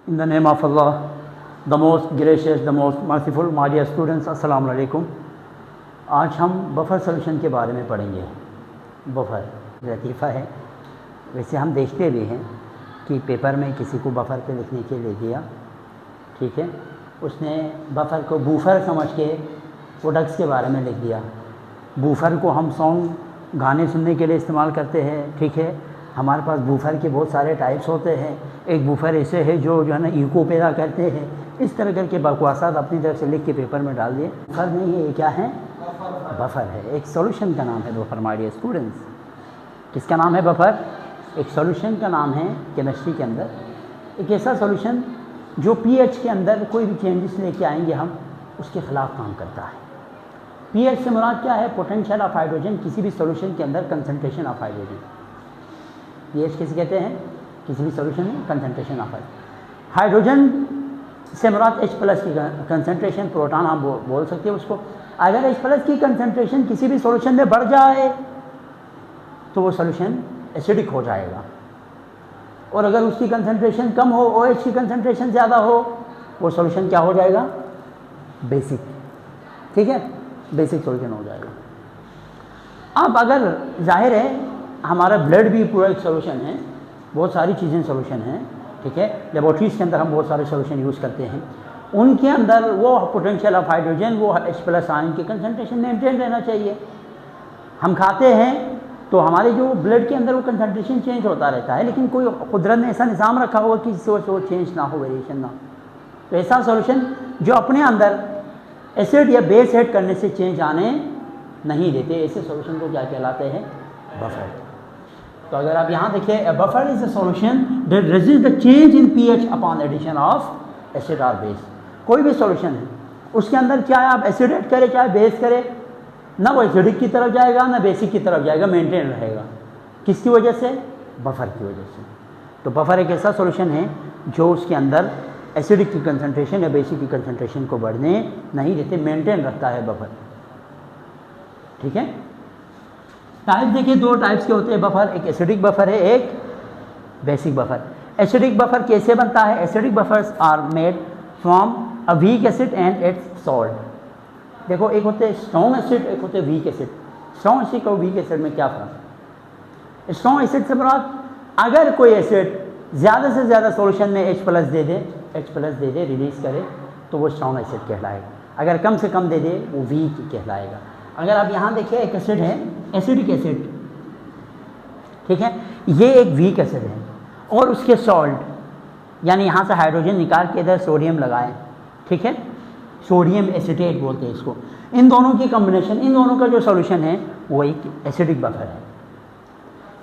In the name of Allah, the most gracious, the most merciful, my dear students, अस्सलाम वालेकुम। आज हम buffer solution के बारे में पढ़ेंगे। बफ़र लतीफ़ा है, वैसे हम देखते भी हैं कि पेपर में किसी को बफ़र पे लिखने के लिए दिया, ठीक है, उसने बफ़र को बूफर समझ के प्रोडक्ट्स के बारे में लिख दिया। बूफर को हम सॉन्ग गाने सुनने के लिए इस्तेमाल करते हैं, ठीक है। हमारे पास बूफर के बहुत सारे टाइप्स होते हैं। एक बूफर ऐसे है जो है ना इको पैदा करते हैं। इस तरह करके बकवासात अपनी तरफ से लिख के पेपर में डाल दिए। बफर नहीं है, ये क्या है? बफर है। एक सॉल्यूशन का नाम है बफर, माय डियर स्टूडेंट्स। किसका नाम है बफर? एक सॉल्यूशन का नाम है केमिस्ट्री के अंदर। एक ऐसा सॉल्यूशन जो पीएच के अंदर कोई भी चेंजेस लेके आएंगे हम, उसके ख़िलाफ़ काम करता है। पीएच से मुराद क्या है? पोटेंशियल ऑफ हाइड्रोजन, किसी भी सॉल्यूशन के अंदर कंसंट्रेशन ऑफ हाइड्रोजन। पीएच किसे कहते हैं? किसी भी सॉल्यूशन में कंसंट्रेशन ऑफ हाइड्रोजन से मुराद H+ की कंसंट्रेशन, प्रोटॉन हम बोल सकते हैं उसको। अगर H+ की कंसंट्रेशन किसी भी सॉल्यूशन में बढ़ जाए तो वो सॉल्यूशन एसिडिक हो जाएगा, और अगर उसकी कंसंट्रेशन कम हो, OH की कंसंट्रेशन ज़्यादा हो, वो सॉल्यूशन क्या हो जाएगा? बेसिक, ठीक है, बेसिक सॉल्यूशन हो जाएगा। अब अगर जाहिर है हमारा ब्लड भी पूरा एक सॉल्यूशन है, बहुत सारी चीज़ें सॉल्यूशन हैं, ठीक है। लेबोरेटरीज़ के अंदर हम बहुत सारे सॉल्यूशन यूज़ करते हैं, उनके अंदर वो पोटेंशियल ऑफ हाइड्रोजन, वो H+ आयन की कंसंट्रेशन मेंटेन रहना चाहिए। हम खाते हैं तो हमारे जो ब्लड के अंदर वो कंसंट्रेशन चेंज होता रहता है, लेकिन कोई कुदरत ने ऐसा निज़ाम रखा होगा कि जिससे वो चेंज ना हो, वेरिएशन ना हो। तो ऐसा सॉल्यूशन जो अपने अंदर एसिड या बेस ऐड करने से चेंज आने नहीं देते, ऐसे सॉल्यूशन को क्या कहलाते हैं? बफर। तो अगर आप यहाँ देखिए, buffer is a solution that resist the change in pH upon addition of acid और बेस। कोई भी सॉल्यूशन है, उसके अंदर चाहे आप एसिड ऐड करें चाहे बेस करें, ना वो एसिडिक की तरफ जाएगा ना बेसिक की तरफ जाएगा, मेंटेन रहेगा। किसकी वजह से? बफर की वजह से। तो बफर एक ऐसा सॉल्यूशन है जो उसके अंदर एसिडिक की कंसंट्रेशन या बेसिक की कंसंट्रेशन को बढ़ने नहीं देते, मेंटेन रखता है बफर, ठीक है। टाइप देखिए, दो टाइप्स के होते हैं बफर, एक एसिडिक बफर है, एक बेसिक बफर। एसिडिक बफर कैसे बनता है? Acidic buffers are made from a weak acid and its salt. देखो, एक होते हैं स्ट्रॉन्ग एसिड, एक होते हैं वीक एसिड। स्ट्रॉन्ग एसिड और वीक एसिड में क्या फ़र्क है? स्ट्रॉन्ग एसिड से मुराद अगर कोई एसिड ज़्यादा से ज़्यादा सॉल्यूशन में H+ दे दे, रिलीज़ करे, तो वो स्ट्रॉन्ग एसिड कहलाएगा। अगर कम से कम दे दे, वो वीक कहलाएगा। अगर आप यहाँ देखिए, एक एसिड है एसिडिक एसिड, ठीक है, ये एक वीक एसिड है, और उसके सॉल्ट यानी यहाँ से हाइड्रोजन निकाल के इधर सोडियम लगाएं, ठीक है, सोडियम एसिटेट बोलते हैं इसको। इन दोनों की कॉम्बिनेशन, इन दोनों का जो सॉल्यूशन है वो एक एसिडिक बफर है।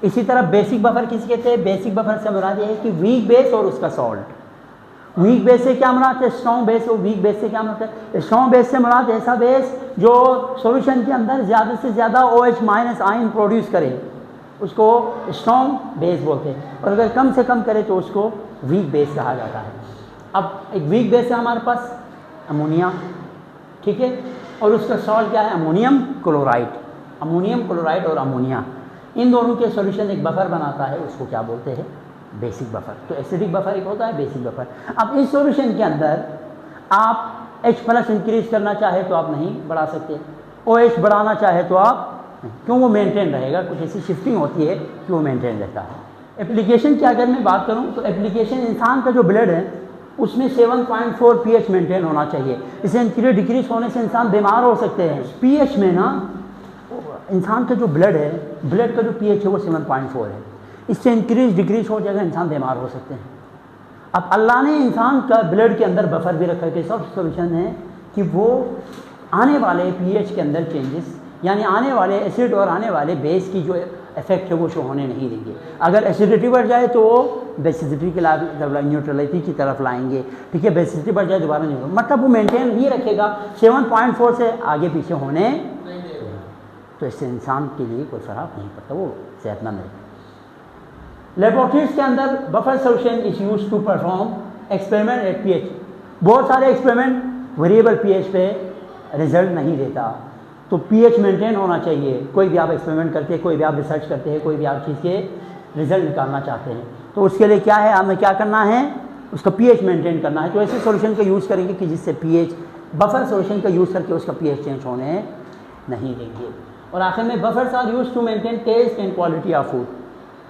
इसी तरह बेसिक बफर किसे कहते हैं? बेसिक बफर से मुराद ये है कि वीक बेस और उसका सॉल्ट। वीक बेस से क्या मुराद है? Strong base. और वीक बेस से क्या मुराद है? स्ट्रॉन्ग बेस से मुराद ऐसा बेस जो सॉल्यूशन के अंदर ज़्यादा से ज़्यादा OH- आयन प्रोड्यूस करे, उसको स्ट्रॉन्ग बेस बोलते हैं, और अगर कम से कम करे तो उसको वीक बेस कहा जाता है। अब एक वीक बेस है हमारे पास अमोनिया, ठीक है, और उसका सॉल्ट क्या है? Ammonium chloride. अमोनियम क्लोराइड और अमोनिया, इन दोनों के सॉल्यूशन एक बफर बनाता है, उसको क्या बोलते हैं? Basic buffer. तो एसिडिक बफर एक होता है, बेसिक बफर। अब इस सॉल्यूशन के अंदर आप H+ इंक्रीज करना चाहे तो आप नहीं बढ़ा सकते, OH बढ़ाना चाहे तो आप नहीं, क्यों? वो मेंटेन रहेगा। कुछ ऐसी शिफ्टिंग होती है कि वो मेंटेन रहता है। एप्लीकेशन की अगर मैं बात करूं तो एप्लीकेशन, इंसान का जो ब्लड है उसमें 7.4 pH मेंटेन होना चाहिए। इसे इंक्रीज डिक्रीज होने से इंसान बीमार हो सकते हैं। pH में ना, इंसान का जो ब्लड है, ब्लड का जो pH है वो 7.4 है। इससे इंक्रीज डिक्रीज हो जाएगा, इंसान बीमार हो सकते हैं। अब अल्लाह ने इंसान का ब्लड के अंदर बफर भी रखा है। सब सॉल्यूशन है कि वो आने वाले पीएच के अंदर चेंजेस, यानी आने वाले एसिड और आने वाले बेस की जो इफेक्ट है वो शो होने नहीं देंगे। अगर एसिडिटी बढ़ जाए तो वो बेसिसिटी के न्यूट्रलिटी की तरफ लाएंगे, ठीक है। बेसिसिटी बढ़ जाए दोबारा नहीं, मतलब वो मेंटेन ही रखेगा, 7.4 से आगे पीछे होने, तो इससे इंसान के लिए कोई फ़र्क नहीं पड़ता, वो सेहतमंद रहेगा। लेबोरेटरीज के अंदर buffer solution is use to perform experiment at pH. बहुत सारे एक्सपेरिमेंट वेरिएबल पीएच पे रिजल्ट नहीं देता, तो पीएच मेंटेन होना चाहिए। कोई भी आप एक्सपेरिमेंट करते हैं, कोई भी आप रिसर्च करते हैं, कोई भी आप चीज़ के रिजल्ट निकालना चाहते हैं, तो उसके लिए क्या है, हमें क्या करना है? उसका पीएच मेंटेन करना है, तो ऐसे सॉल्यूशन का यूज़ करेंगे कि जिससे पीएच, बफर सॉल्यूशन का यूज़ करके उसका पीएच चेंज होने नहीं देंगे। और आखिर में buffers are use to maintain taste and quality of food.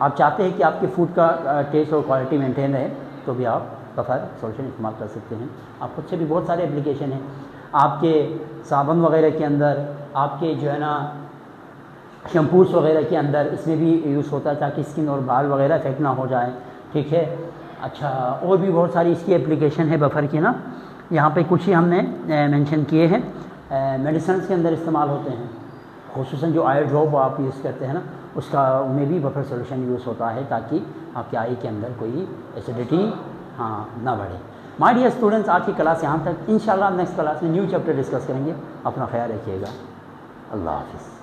आप चाहते हैं कि आपके फूड का टेस्ट और क्वालिटी मेंटेन रहे तो भी आप बफर सॉल्यूशन इस्तेमाल कर सकते हैं। आप खुद से भी बहुत सारे एप्लीकेशन हैं, आपके साबुन वगैरह के अंदर, आपके जो है ना शैम्पूस वगैरह के अंदर इसमें भी यूज़ होता है ताकि स्किन और बाल वगैरह इफेक्ट ना हो जाए, ठीक है। अच्छा, और भी बहुत सारी इसकी एप्लीकेशन है बफर की ना, यहाँ पे कुछ ही हमने मेंशन किए हैं। मेडिसिन के अंदर इस्तेमाल होते हैं, खुसूसन जो आई ड्रॉप आप यूज़ करते हैं ना, उसका में भी बफर सॉल्यूशन यूज़ होता है ताकि आपके आई के अंदर कोई एसिडिटी ना बढ़े। माय डियर स्टूडेंट्स, आज की क्लास यहाँ तक। इंशाल्लाह नेक्स्ट क्लास में न्यू चैप्टर डिस्कस करेंगे। अपना ख्याल रखिएगा। अल्लाह हाफ़िज़।